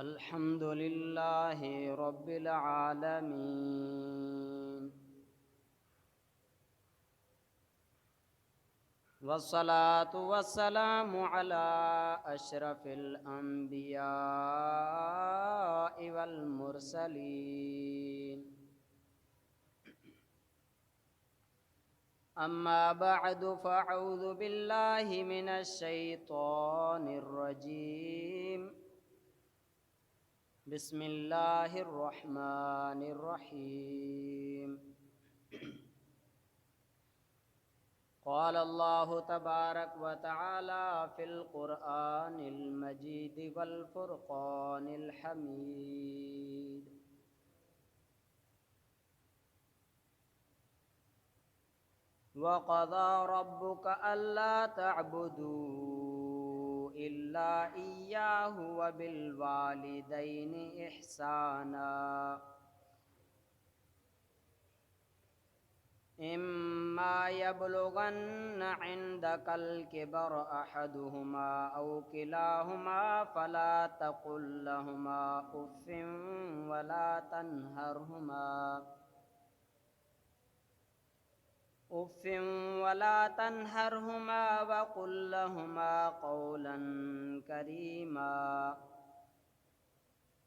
अल्हम्दुलिल्लाहि रब्बिल आलमीन वस्सलातु वस्सलामु अला अशरफिल अंबियाइ वल मुरसलीन अम्मा बअदु फ़अऊज़ु बिल्लाहि मिनश शैतानिर रजीम बिस्मिल्लाहिर्रहमानिर्रहीम क़ाल अल्लाहु तबारक व तआला फ़िल क़ुरआनिल मजीद वल फ़ुरक़ानिल हमीद वक़ज़ा रब्बुक अल्ला तअबुदू इल्ला इय्याहु व बिल वालिदैनि इहसाना इम्मा यबलुगन्न इंदकल किबर अहदुहुमा औ किलाहुमा फला तकुल लहुमा उफ़्फ़िन वला तन्हरहुमा वक़ुल लहुमा क़ौलन करीमा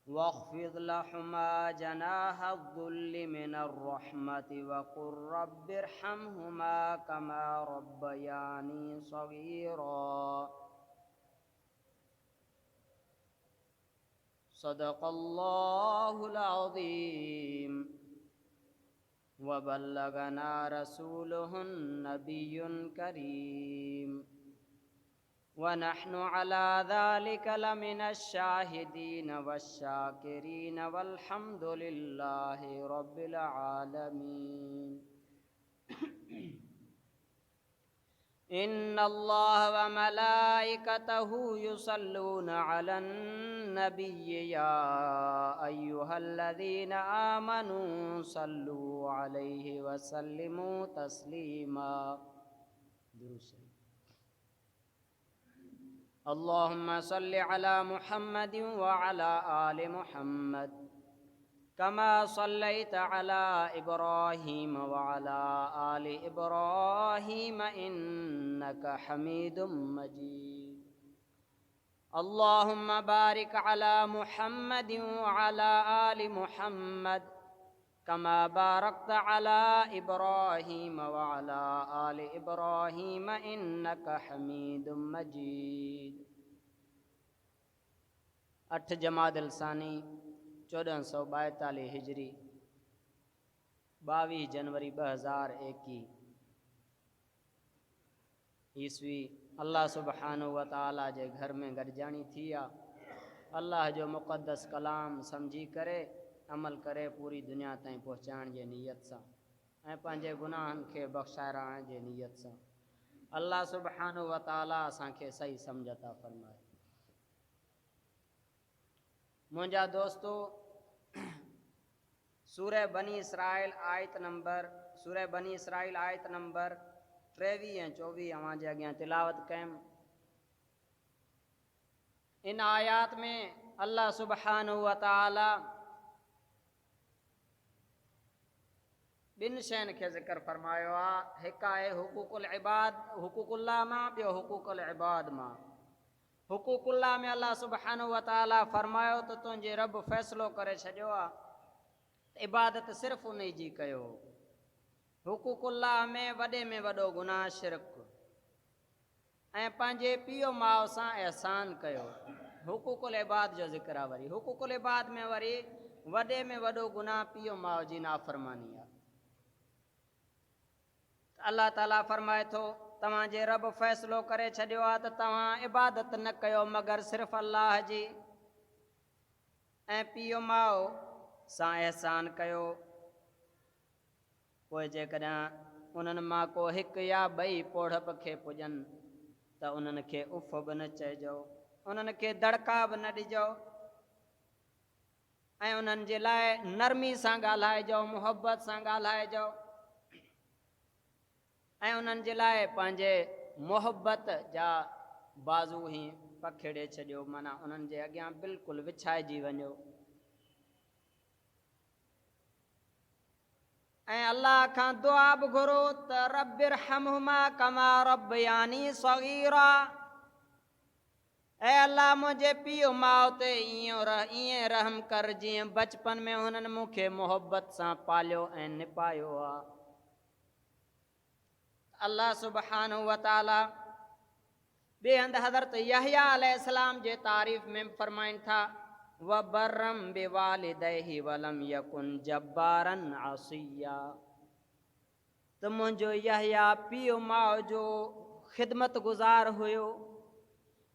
वख़्फ़िज़ लहुमा जनाहज़्ज़ुल्लि मिनर्रहमति वक़ुल रब्बिरहमहुमा कमा रब्बयानी सग़ीरा सदक़ल्लाहुल अज़ीम व बल्लगना रसूलुहुन नबियुन करीम व नहनु अला ज़ालिका लमिनश शाहिदीन वश्शाकिरीन वल्हम्दुलिल्लाहि रब्बिल आलमीन। इन्नल्लाह व मलाइकतहु युसल्लूना अलन नबिय्यि या अय्युहल्लज़ीना आमनू सल्लू अलैहि व सल्लिमू तस्लीमा। अल्लाहुम्मा सल्लि अला मुहम्मदिन व अला आलि मुहम्मद कमा सल्लैता अला इब्राहीम व अला आलि इब्राहीम इन्नका हमीदुम मजीद। अल्लाहुम्मा बारिक अला मुहम्मदिन व अला आलि मुहम्मद कमा बारकता अला इब्राहीम व अला आलि इब्राहीम इन्नका हमीदुम मजीद। 8 जमादिल सानी 1442 हिजरी 22 जनवरी 2021 ईस्वी अल्लाह सुब्हानहु व तआला जे घर में गॾिजाणी थी आहे। अल्लाह जो मुक़द्दस कलाम समझी करे अमल करे पूरी दुनिया ताईं पहुचाइण जे नियत सां ऐं पंहिंजे गुनाहनि खे बख़्शाइण जे नियत सां अल्लाह सुब्हानहु व तआला असांखे सही सम्झ अता फ़रमाए। मुंहिंजा दोस्तो, सूरह बनी इसराइल आयत नंबर 23 ऐं 24 अवां जे अॻियां तिलावत कयमि। इन आयात में अल्लाह सुब्हानहु व तआला ॿिनि शयुनि खे ज़िक्र फरमायो आहे। हिकु आहे हुकूकुल्लाह मां, ॿियो हुकूकुल इबाद मां। हुकूकुल्लाह में अल्लाह सुब्हानहु व तआला फरमायो त तुंहिंजे रब फ़ैसिलो करे छॾियो आहे इबादत सिर्फ़ु उन जी कयो। हुकूकुल्लाह में वॾो गुनाह शिरक ऐं पंहिंजे पीउ माउ सां एहसान कयो। हुकूकुल इबाद जो ज़िक्र आहे। वरी हुकूकुल इबाद में वरी वॾे में वॾो गुनाह पीउ माउ जी नाफ़रमानी आहे। अल्लाह ताला फरमाए थो तव्हांजे रब फ़ैसिलो करे छॾियो आहे त तव्हां इबादत न कयो मगर सिर्फ़ु अल्लाह जी ऐं पीउ माउ सां एहसान कयो। पोइ जेकॾहिं उन्हनि मां को हिकु या ॿई पोढ़प खे पुॼनि त उन्हनि खे उफ़ बि न चइजो, उन्हनि खे दड़का बि न ॾिजो ऐं उन्हनि जे लाइ नरमी सां ॻाल्हाइजो, मुहबत सां ॻाल्हाइजो ऐं उन्हनि जे लाइ पंहिंजे मुहबत जा बाज़ू ई पखेड़े छॾियो, माना उन्हनि जे अॻियां बिल्कुलु विछाइजी वञो। ऐं अल्लाह खां दुआ बि घुरो त रब्बिरहमहुमा कमा रब्बयानी सगीरा, ऐं अल्लाह मुंहिंजे पीउ माउ ते ईअं रहम कर जीअं बचपन में हुननि मूंखे मोहबत सां पालियो ऐं निपायो आहे। अल्लाह सुब्हानहु व तआला ॿिए हंधि हज़रत यहया अलैहिस्सलाम जे तारीफ़ में फरमाइनि था व बर्रम बिवालिदैहि वलम यकुन जब्बारन आसिया, त मुंहिंजो यहया पीउ माउ जो ख़िदमत गुज़ार हुयो।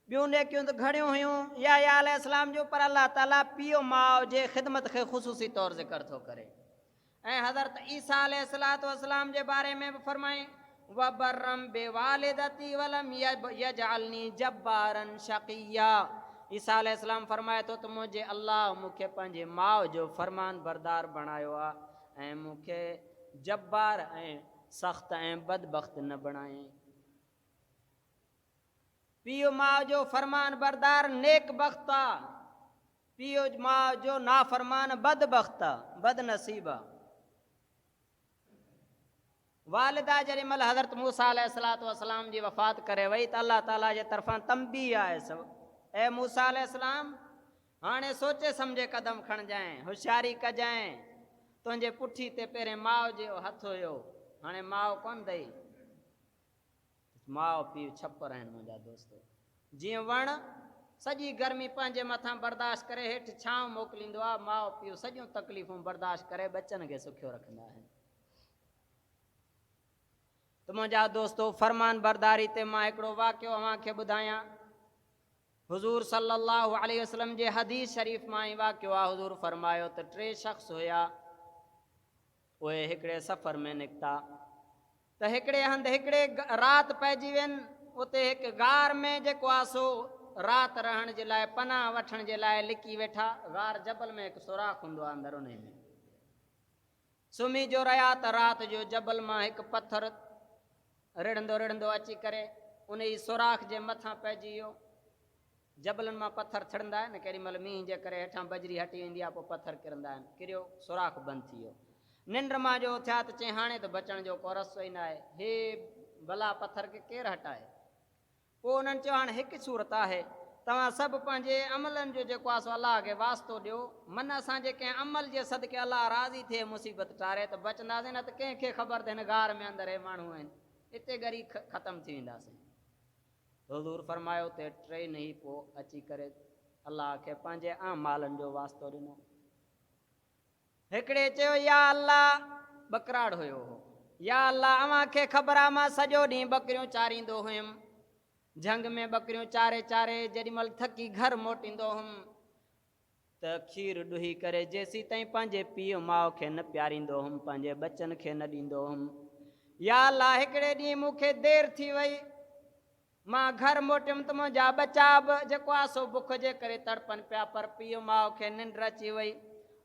ॿियूं नेकियूं त घणियूं हुयूं यहया अलैहिस्सलाम जो, पर अल्लाह ताला पीउ माउ जे ख़िदमत खे ख़ुसूसी तौर ज़िक्र थो करे। ऐं हज़रत ईसा अलैहिस्सलाम जे बारे में बि फरमाए व बर्रम बिवालिदती वलम यजअलनी जब्बारन शक़िया। ईसा अलैहिस्सलाम फरमाए थो त मुंहिंजे अल्लाह मूंखे पंहिंजे माउ जो फरमान बरदार बणायो आहे ऐं मूंखे जब्बार ऐं सख़्त ऐं बदबख़्त न बणायईं। पीउ माउ जो फरमान बरदार नेक बख़्त आहे, पीउ माउ जो नाफ़रमान बदबख़्त आहे, बदनसीब आहे। वालिदा जॾहिं महिल हज़रत मूसा अलैहिस्सलाम जी वफ़ात करे वई त अल्लाह ताला जे तरफ़ां तंबीह आहे सभु, ऐं मूसा अलैहिस्सलाम हाणे सोचे सम्झे क़दम खणजांइ, होशियारी कजांइ, तुंहिंजे पुठी ते पहिरें माउ जो हथु हुयो, हाणे माउ कोन अथई। माउ पीउ छपर आहिनि मुंहिंजा दोस्तो। जीअं वण सॼी गर्मी पंहिंजे मथां बर्दाश्त करे हेठि छांव मोकिलींदो आहे, माउ पीउ सॼियूं तकलीफ़ूं बर्दाश्त करे बचनि खे सुखियो रखंदा आहिनि। त मुंहिंजा दोस्तो फरमान बरदारी ते मां हिकिड़ो वाक़ियो अव्हांखे ॿुधायां। हुज़ूर सल्लल्लाहु अलैहि वसल्लम जे हदीस शरीफ़ मां ई वाक़ियो आहे। हुज़ूर फरमायो त 3 शख़्स हुया, उहे हिकिड़े सफ़र में निकिता त हिकिड़े हंधि हिकिड़े राति पइजी वियनि। उते हिकु गार में जेको आहे सो राति रहण जे लाइ पनाह वठण जे लाइ लिकी वेठा। गार जबल में हिकु सुराख हूंदो आहे, अंदरि उन में सुम्ही जो रहिया त राति जो जबल मां हिकु पथर रिड़ंदो रिड़ंदो अची करे उन ई सुराख जे मथां पइजी वियो। जबलनि मां पथर छिड़ंदा आहिनि, केॾी महिल मींहं जे करे हेठां बजरी हटी वेंदी आहे, पोइ पथर किरंदा आहिनि, किरियो सुराख बंदि थी वियो। निंड मां जो थिया त चई हाणे त बचण जो को रस्तो ई न आहे, हे भला पथर खे केरु हटाए। पोइ उन्हनि चयो हाणे हिकु सूरत आहे, तव्हां सभु पंहिंजे अमलनि जो जेको आहे सो अलाह खे वास्तो ॾियो, मन असांजे कंहिं अमल जे सदके अलाह राज़ी थिए मुसीबत टारे त बचंदासीं, न त कंहिंखे ख़बर त हिन गार में अंदरि हे माण्हू आहिनि, हिते गरी ख़तमु थी वेंदासीं। हुज़ूर फरमायो त 3 ई पोइ अची करे अलाह खे पंहिंजे आमालनि जो वास्तो ॾिनो। हिकिड़े चयो या अल्लाह, बकराड़ हुयो हो, या अल्लाह अव्हांखे ख़बर आहे मां सॼो ॾींहुं ॿकरियूं चारींदो हुयुमि, झंग में ॿकरियूं चारे चारे जेॾी महिल थकी घर मोटींदो हुउमि त खीर ॾुही करे जेसीं ताईं पंहिंजे पीउ माउ खे न प्यारींदो हुउमि, पंहिंजे बचनि खे न ॾींदो हुउमि। या अल्लाह हिकिड़े ॾींहुं मूंखे देरि थी वई, मां घर मोटियुमि त मुंहिंजा बचा बि जेको आहे सो बुख जे करे तड़पनि पिया, पर पीउ माउ खे निंड अची वई।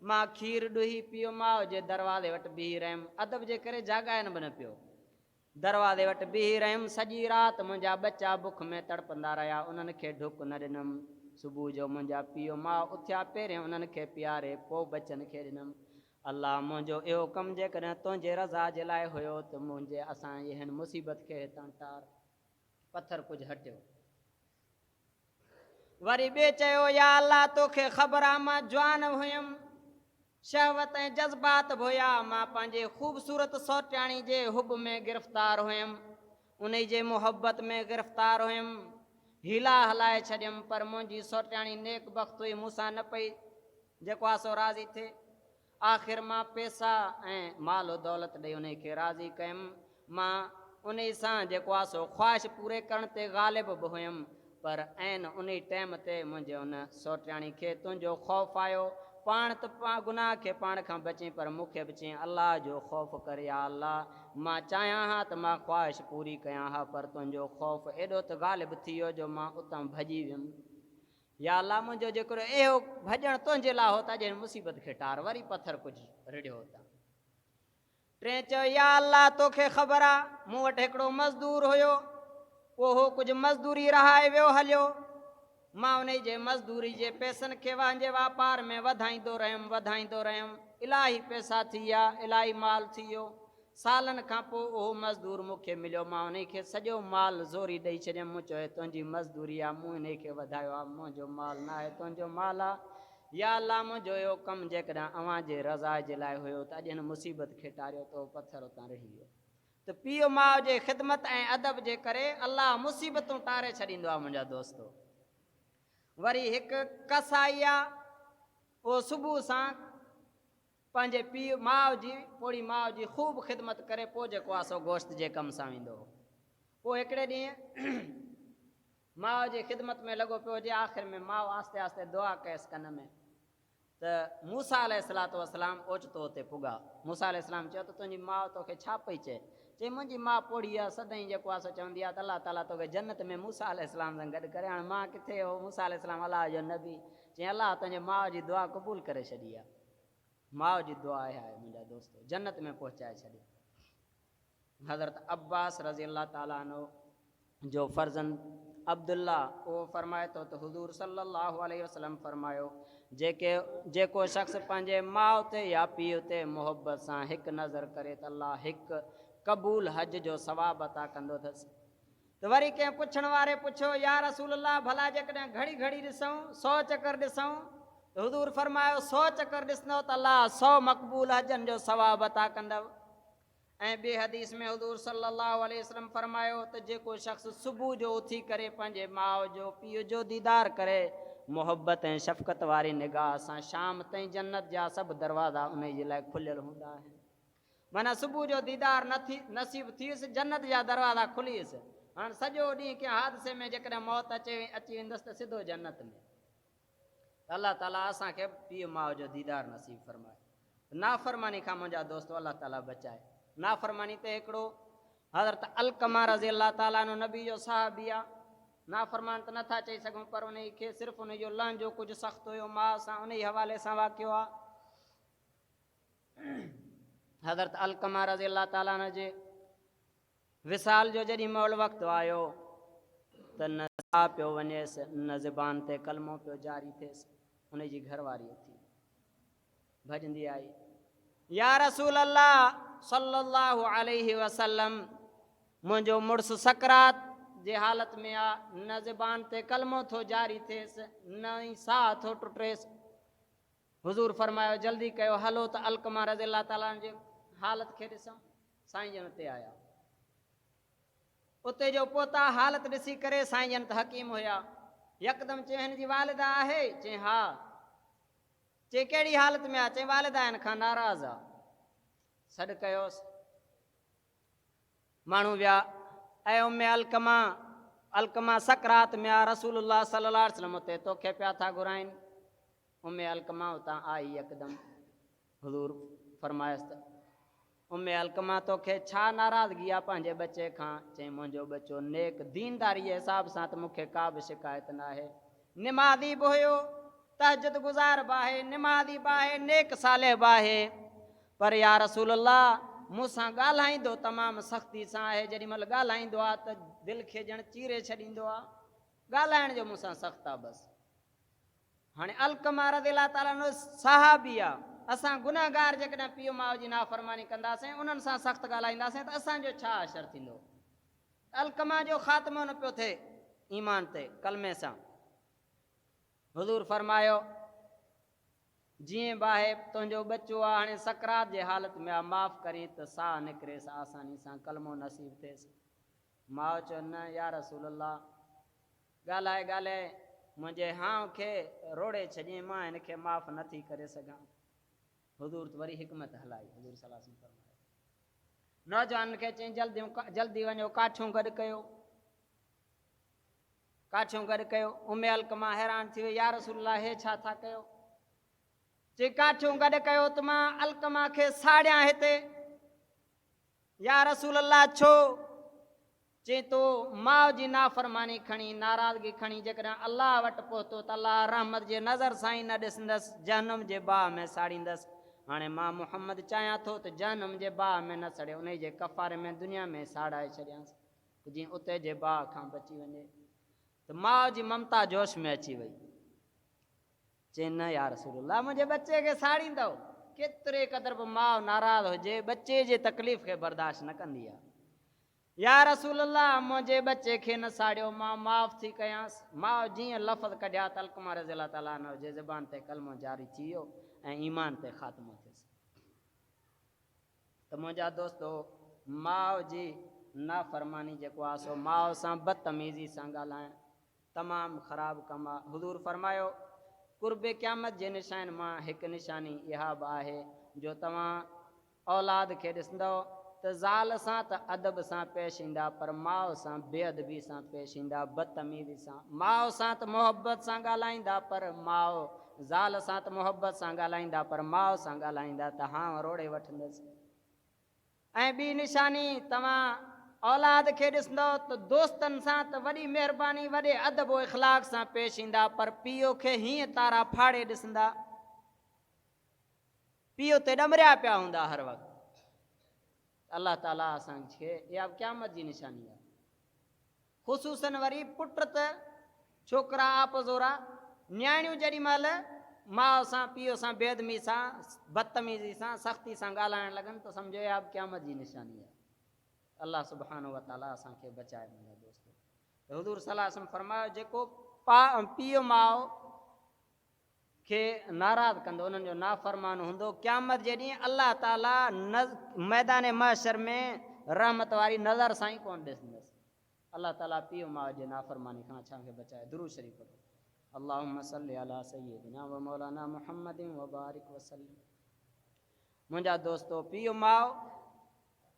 मां खीर ॾुही पीउ माउ जे दरवाज़े वटि बीही रहियमि, अदब जे करे जाॻाइनि बि न पियो, दरवाज़े वटि बीही रहियमि। सॼी राति मुंहिंजा बचा बुख में तड़पंदा रहिया, उन्हनि खे ढुक न ॾिनमि। सुबुह जो मुंहिंजा पीउ माउ उथिया, पहिरियों उन्हनि खे पीआरे पोइ बचनि खे ॾिनमि। अल्लाह मुंहिंजो इहो कमु जेकॾहिं तुंहिंजे रज़ा जे लाइ हुयो त मुंहिंजे असां हिन मुसीबत खे हितां टार। पथर कुझु हटियो। वरी ॿिए चयो या अल्लाह तोखे ख़बर आहे मां जवान हुयुमि, शहवत ऐं जज़्बात बि हुया, मां पंहिंजे ख़ूबसूरत सौटाणी जे हुब में गिरफ़्तार हुयुमि, उन जे मुहबत में गिरफ़्तार हुयुमि, हीला हलाए छॾियमि, पर मुंहिंजी सौटाणी नेक बख़्त हुई, मूंसां न पई जेको आहे सो राज़ी थिए। आख़िर मां पैसा ऐं मालो दौलत ॾेई उन खे राज़ी कयुमि। मां उन सां जेको आहे सो ख़्वाहिश पूरे करण ते ग़ालिब बि हुयुमि, पर ऐन उन टाइम ते मुंहिंजे उन सौटाणी खे तुंहिंजो ख़ौफ़ आयो। पाण त गुनाह खे पाण खां बचें, पर मूंखे बि चई अलाह जो ख़ौफ़ कर। या अलाह मां चाहियां हा त मां ख़्वाहिश पूरी कयां हा, पर तुंहिंजो ख़ौफ़ एॾो त ग़ालिब थी वियो जो मां उतां भॼी वियुमि। या अलाह मुंहिंजो जेको इहो भॼणु तुंहिंजे लाइ हो त अॼु मुसीबत खे टार। वरी पथर कुझु रिढ़ियो हुतां। 3 चयो या अलाह तोखे ख़बर आहे मूं वटि हिकिड़ो मज़दूर हुयो, उहो कुझु मज़दूरी रहाए वियो हलियो, मां उन जे मज़दूरी जे पैसनि खे पंहिंजे वापार में वधाईंदो रहियुमि। इलाही पैसा थी विया, इलाही माल थी वियो। सालनि खां पोइ उहो मज़दूर मूंखे मिलियो, मां उन खे सॼो माल ज़ोरी ॾेई छॾियमि। मूं चयो तुंहिंजी मज़दूरी आहे, मूं इन खे वधायो आहे, मुंहिंजो माल न आहे, तुंहिंजो माल आहे। या अलाह, मुंहिंजो इहो कमु जेकॾहिं अव्हां जे रज़ा जे लाइ हुयो त अॼु हिन मुसीबत खे टारियो त पथर उतां रही वियो। त पीउ माउ जे ख़िदमत ऐं अदब जे करे अलाह मुसीबतूं टारे छॾींदो आहे मुंहिंजा दोस्तो। वरी हिकु कसाई आहे, उहो सुबुह सां पंहिंजे पीउ माउ जी पोड़ी माउ जी ख़ूब ख़िदमत करे पोइ जेको आहे सो गोश्त जे कम सां वेंदो हो। पोइ हिकिड़े ॾींहुं माउ जी ख़िदमत में लॻो पियो हुजे। आख़िर में माउ आस्ते आस्ते दुआ कयसि कन में, त मूसा अलैहिस्सलातु वस्सलाम ओचितो हुते पुॻा। मूसा अलैहिस्सलाम चयो त तुंहिंजी माउ तोखे छा पई चए? चई मुंहिंजी माउ पोड़ी आहे, सदाईं जेको आहे सो चवंदी आहे त अलाह ताला तोखे जन्नत में मूसा अलैहिस्सलाम सां गॾु करे। हाणे मां किथे हो? मूसा अलैहिस्सलाम अलाह जो नबी। चई अलाह तुंहिंजे माउ जी दुआ क़बूल करे छॾी आहे। माउ जी दुआ आहे मुंहिंजा दोस्तो, जन्नत में पहुचाए छॾे। हज़रत अब्बास रज़ी अल्लाह ताला अन्हु जो फर्ज़ंद अब्दुल्ला उहो फरमाए थो त हुज़ूर सल्लल्लाहु अलैहि वसल्लम फरमायो, जेको शख़्स पंहिंजे माउ ते या पीउ ते मुहबत सां हिकु नज़र करे त अल्लाह हिकु क़बूल हज जो सवाब अता कंदो अथसि। त वरी कंहिं पुछण वारे पुछियो, या रसूल अल्लाह, भला जेकॾहिं घड़ी घड़ी ॾिसूं, 100 चकर ॾिसूं, त हुज़ूर फरमायो 100 चकर ॾिसंदव त अल्लाह 100 मक़बूल हजनि जो सवाब अता कंदव। ऐं ॿिए हदीस में हुज़ूर सल्लल्लाहु अलैहि वसल्लम फरमायो त जेको शख़्स सुबुह जो उथी करे पंहिंजे माउ जो पीउ जो दीदार करे मुहबत ऐं शफ़क़त वारी निगाह सां, शाम ताईं जन्नत जा सभु दरवाज़ा उन जे लाइ खुलियल हूंदा आहिनि। माना सुबुह जो दीदार नसीब थियुसि, जन्नत जा दरवाज़ा खुली वियुसि। हाणे सॼो ॾींहुं कंहिं हादसे में जेकॾहिं मौत अची वेंदसि त सिधो जन्नत में। अल्लाह ताला असांखे पीउ माउ जो दीदार नसीब फरमाए। नाफ़रमानी खां मुंहिंजा दोस्तो अल्लाह ताला बचाए। नाफ़रमानी ते हिकिड़ो हज़रत अलकमा रज़ी अल्लाह ताला अन्हु नबी जो सहाबी आहे। नाफ़रमान त नथा चई सघूं, पर उन खे सिर्फ़ु उन जो लहंजो कुझु सख़्तु हुयो, माउ सां उन ई हवाले सां वाक़ियो आहे। हज़रत अलकमा रज़ी अल्लाह ताला अन्हु जे विसाल जो जॾहिं मौल वक़्तु आयो त न साह पियो वञेसि, न ज़बान ते कलमो पियो जारी थिएसि। उन जी घरवारी थी भॼंदी आई, या रसूल अल्लाह सल्लल्लाहु अलैहि वसल्लम, मुंहिंजो मुड़ुसु सकरात जे हालत में आहे, न ज़बान ते कलमो थो जारी थिएसि, न ई साह थो टुटेसि। हुज़ूर फरमायो जल्दी कयो, हलो त अलकमा रज़ी अल्लाह ताला जे हालत खे ॾिसूं। साईं जन उते आया। उते जो पोता हालत ॾिसी करे साईं जन त हकीम हुया, यकदमि चयो हिन जी वालिदा आहे? चई हा। चई कहिड़ी हालत में आहे? चई वालिदा हिन खां नाराज़ आहे। सॾु कयोसि, माण्हू विया, ऐं उम्मे अलकमा सकरात में आहे, रसूलुल्लाह सल्लल्लाहु अलैहि वसल्लम उते तोखे पिया था घुराइनि। उम्मे अलकमा उतां आई यकदमि। हुज़ूर फरमायसि त उम्मे अलकमा तोखे छा नाराज़गी आहे पंहिंजे बचे खां? चई मुंहिंजो बचो नेक दीनदारी जे हिसाब सां त मूंखे का बि शिकायत न आहे, निमाज़ी बि हुयो, तहजद गुज़ार बि आहे, निमाज़ी बि आहे, नेक साले बि आहे, पर या रसूल अल्लाह मूंसां ॻाल्हाईंदो तमामु सख़्ती सां आहे। जेॾी महिल ॻाल्हाईंदो आहे त दिलि खे ॼण चीरे छॾींदो आहे। ॻाल्हाइण जो मूंसां सख़्तु आहे बसि। हाणे अलकमा रज़ी अल्लाह ताला अन्हु सहाबी आहे। असां गुनहगार जेकॾहिं पीउ माउ जी नाफ़रमानी कंदासीं, उन्हनि सां सख़्तु ॻाल्हाईंदासीं त असांजो छा असरु थींदो? अलकमा जो ख़ात्मो न पियो थिए ईमान ते, कलमे सां। हुज़ूर फरमायो जीअं बि आहे तुंहिंजो बचो आहे, हाणे सकरात जे हालत में आहे, माफ़ करी त साह निकिरेसि आसानी सां, कलमो नसीब थिएसि। माउ चयो न या रसूल अल्लाह, ॻाल्हाए ॻाल्हाए मुंहिंजे हाउ खे रोड़े छॾियईं, मां हिन खे माफ़ नथी करे सघां। हुज़ूर त वरी हिकमत हलाई। हुज़ूर सल्लल्लाहु अलैहि वसल्लम नौजवान खे चई जल्दी वञो, काठियूं गॾु कयो, काठियूं गॾु कयो। उम्मे अलकमा हैरान थी वई, या रसूल अल्लाह हे छा था कयो? चई काठियूं गॾु कयो त मां अलकमा खे साड़ियां हिते। या रसूल अल्लाह छो? चई तो माउ जी नाफ़रमानी खणी, नाराज़गी खणी जेकॾहिं अलाह वटि पहुतो त अलाह रहमत जे नज़र सां ई न ॾिसंदसि, जहन्नम जे बाह में साड़ींदसि। हाणे मां मुहम्मद चाहियां थो त जहन्नम जे बाह में न सड़े, उन जे कफ़ारे में दुनिया में साड़ाए छॾियांसि जीअं उते जे बाह खां बची वञे। त तो माँ जी ममता जोश में अची वई, चई न या रसूलल्लाह मुंहिंजे बच्चे खे साड़ींदव। केतिरे क़दर बि माउ नाराज़ हुजे बच्चे जे तकलीफ़ खे बर्दाश्त न कंदी आहे। या रसूलल्लाह मुंहिंजे बच्चे खे न साड़ियो, मां माफ़ थी कयांसि। माउ जीअं लफ़्ज़ कढिया त अलक़मा रज़ियल्लाहु ताला अन्हु जे ज़बान ते कलमो जारी थी वियो ऐं ईमान ते ख़ात्मो थियुसि। त मुंहिंजा दोस्तो, माउ जी नाफ़रमानी जेको आहे सो माउ सां बदतमीज़ी सां ॻाल्हाइणु तमामु ख़राबु कमु आहे। हुज़ूर फरमायो क़ुर्बे क़यामत जे निशान मां हिकु निशानी इहा बि आहे जो तव्हां औलाद खे ॾिसंदव त ज़ाल सां त अदब सां पेश ईंदा, पर माउ सां बेअदबी सां पेश ईंदा, बदतमीज़ी सां। माउ सां त मुहबत सां ॻाल्हाईंदा, पर माउ ज़ाल सां त मुहबत सां ॻाल्हाईंदा, पर माउ सां ॻाल्हाईंदा त हां रोड़े वठंदसि। ऐं ॿी निशानी तव्हां औलाद खे ॾिसंदव त दोस्तनि सां त वॾी महिरबानी वॾे अदब व इख़लाक़ सां पेश ईंदा, पर पीउ खे हीअं तारा फाड़े ॾिसंदा, पीउ ते ॾमरिया पिया हूंदा हर वक़्तु। अल्लाह ताला असांखे इहा क़यामत जी निशानी आहे। ख़ुसूसन वरी पुट त छोकिरा आपज़ोरा, न्याणियूं जेॾी महिल माउ सां पीउ सां बेअदबी सां बदतमीज़ी सां सख़्ती सां ॻाल्हाइण लॻनि त सम्झो इहा क़यामत जी निशानी आहे। अल्लाह सुब्हानो व तआला असांखे बचाए। मुंहिंजा दोस्त, हुज़ूर सल्लल्लाहु अलैहि वसल्लम फरमायो जेको पीउ माउ खे नाराज़ कंदो, उन्हनि जो नाफ़रमान हूंदो, क़यामत जे ॾींहुं अल्लाह ताला मैदान महशर में रहमत वारी नज़र सां ई कोन ॾिसंदसि। अल्लाह ताला पीउ माउ जे नाफ़रमानी खां असांखे बचाए। दुरूद शरीफ़ पढ़ो। अल्लाहुम्मा सल्लि अला सय्यिदिना व मौलाना मुहम्मदिन व बारिक वसल्लम। मुंहिंजा दोस्तो, पीउ माउ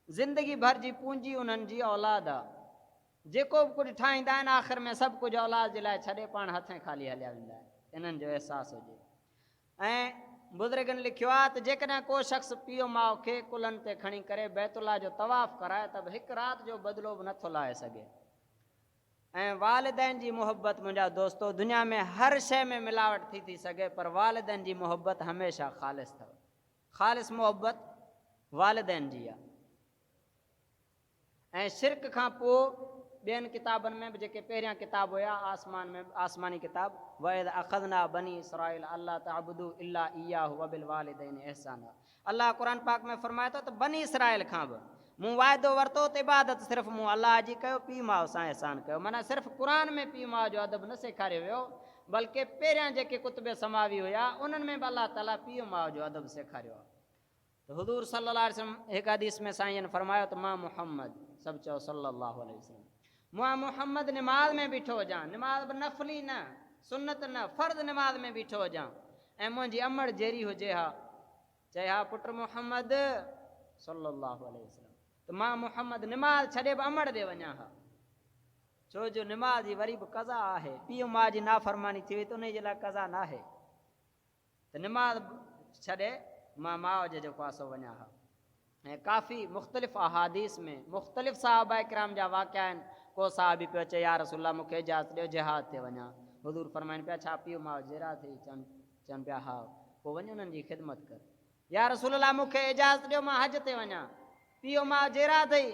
ज़िंदगी भर जी पूंजी उन्हनि जी औलाद आहे। जेको बि कुझु ठाहींदा आहिनि आख़िर में सभु कुझु औलाद जे लाइ छॾे पाण हथें ख़ाली हलिया वेंदा आहिनि। इन्हनि जो अहसासु हुजे। ऐं बुज़ुर्गनि लिखियो आहे त जेकॾहिं को शख़्स पीउ माउ खे कुल्हनि ते खणी करे बैतुल्लाह जो तवाफ़ कराए त बि हिकु राति जो बदिलो बि नथो लाहे सघे। ऐं वालिदैन जी मुहबत मुंहिंजा दोस्तो, दुनिया में हर शइ में मिलावट थी सघे, पर वालिदैन जी मुहबत हमेशह ख़ालिस अथव। ख़ालिस मुहबत वालिदैन जी आहे। ऐं शिरक खां पोइ ॿियनि किताबनि में बि जेके पहिरियां किताब हुया आसमान में आसमानी किताब, वइद अख़ज़ना बनी इसराईल अल्लाह तअबुदू इल्ला इय्याहु व बिल वालिदैन इहसाना। अल्लाह क़ुरान पाक में फरमाए थो त बनी इसराईल खां बि मूं वाइदो वरितो त इबादत सिर्फ़ु मूं अल्लाह जी कयो, पीउ माउ सां अहसान कयो। माना सिर्फ़ु क़ुरान में पीउ माउ जो अदब न सेखारियो वियो, बल्कि पहिरियां जेके कुतुब समावी हुया उन्हनि में बि अल्लाह ताला पीउ माउ जो अदब सेखारियो आहे। त हुज़ूर सल्लल्लाहु अलैहि वसल्लम हिकु हदीस में साईं फरमायो त मां मुहम्मद, सभु चओ सल्लल्लाहु अलैहि वसल्लम, मां मुहम्मद निमाज़ में बीठो हुजां, निमाज़ बि नफ़ली न, सुन्नत न, फ़र्ज़ निमाज़ में बीठो हुजां, ऐं मुंहिंजी अमड़ जहिड़ी हुजे हा, चए हा पुट मुहम्मद सल्लल्लाहु अलैहि वसल्लम, त मां मुहम्मद निमाज़ छॾे बि अमड़ ॾे वञा हा। छो जो निमाज़ जी वरी बि कज़ा आहे, पीउ माउ जी नाफ़रमानी थी वई त उन जे लाइ कज़ा न आहे। त निमाज़ छॾे मां माउ जे जेको आहे सो वञा हा। ऐं काफ़ी मुख़्तलिफ़ अहादीस में मुख़्तलिफ़ सहाबा किराम जा वाक़िया आहिनि। को साहबी पियो चए या रसूलल्लाह मूंखे इजाज़त ॾियो जिहाद ते वञा। हुज़ूर फरमाइनि पिया छा पीउ माउ जहिड़ा अथई? चवनि पिया हा। पोइ वञ उन्हनि जी ख़िदमत कर। या रसूलल्लाह मूंखे इजाज़त ॾियो मां हज ते वञा, पीउ माउ जहिड़ा अथई?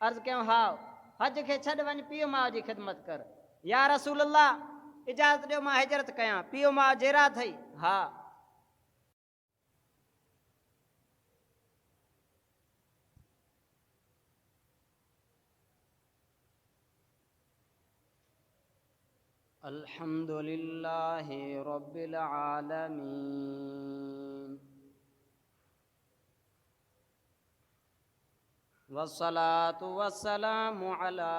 अर्ज़ु कयूं हा। हज खे छॾि वञ, पीउ माउ जी ख़िदमत कर। या रसूलल्लाह इजाज़त ॾियो मां हिजरत कयां, पीउ माउ जहिड़ा अथई? हा। अल्हम्दुलिल्लाहि रब्बिल आलमीन वस्सलातु वस्सलामु अला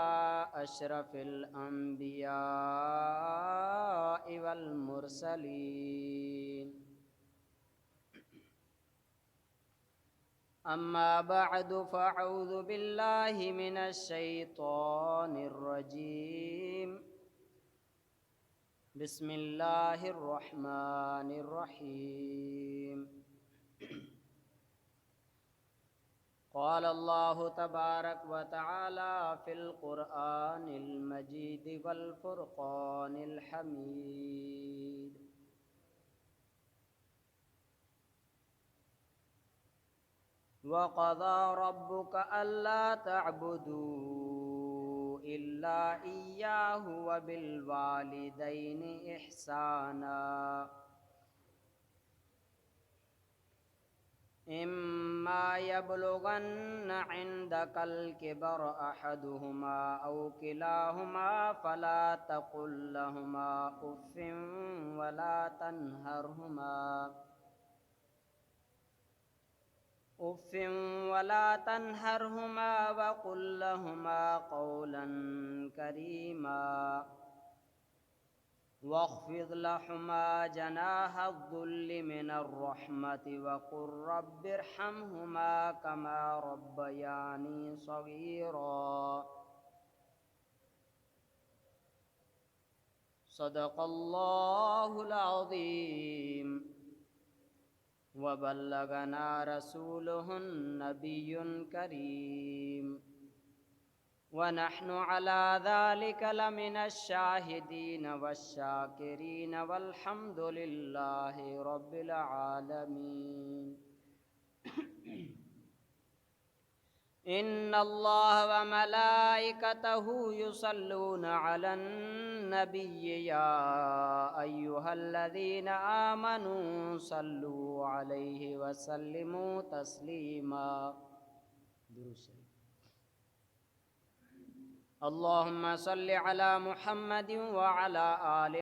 अशरफिल अंबियाइ वल मुरसलीन अम्मा बअदु फअऊज़ु बिल्लाहि मिनश शैतानिर रजीम बिस्मिल्लाहिर रहमानिर रहीम क़ाल अल्लाहु तबारक व तआला फ़िल क़ुरआनिल मजीद वल फ़ुरक़ानिल हमीद व क़ज़ा रब्बुक अल्ला तअबुदू इल्ला इय्याहु व बिल वालिदैनि इहसाना। इम्मा यबलुगन्न इंदकल किबर अहदुहुमा औ किलाहुमा फला तकुल लहुमा उफ्फिन वला तन्हरहुमा वकुल लहुमा कौलन करीमा वख्फिद लहुमा जनाह अज़्ज़ुल्लि मिनर रहमति वक़ुल रब्बिरहमहुमा कमा रब्बयानी सगीरा। सदक़ल्लाहुल अज़ीम व बल्लगना रसूलुहुन नबियुन करीम व नहनु अला ज़ालिका लमिनश शाहिदीन वश्शाकिरीन वल्हम्दुलिल्लाहि रब्बिल आलमीन। इन्नल्लाह व मलाइकतहु युसल्लूना अलन नबिय्यि या अय्युहल्लज़ीना आमनू सल्लू अलैहि व सल्लिमू तस्लीमा। अल्लाहुम्मा सल्लि अला मुहम्मदिन व अला आलि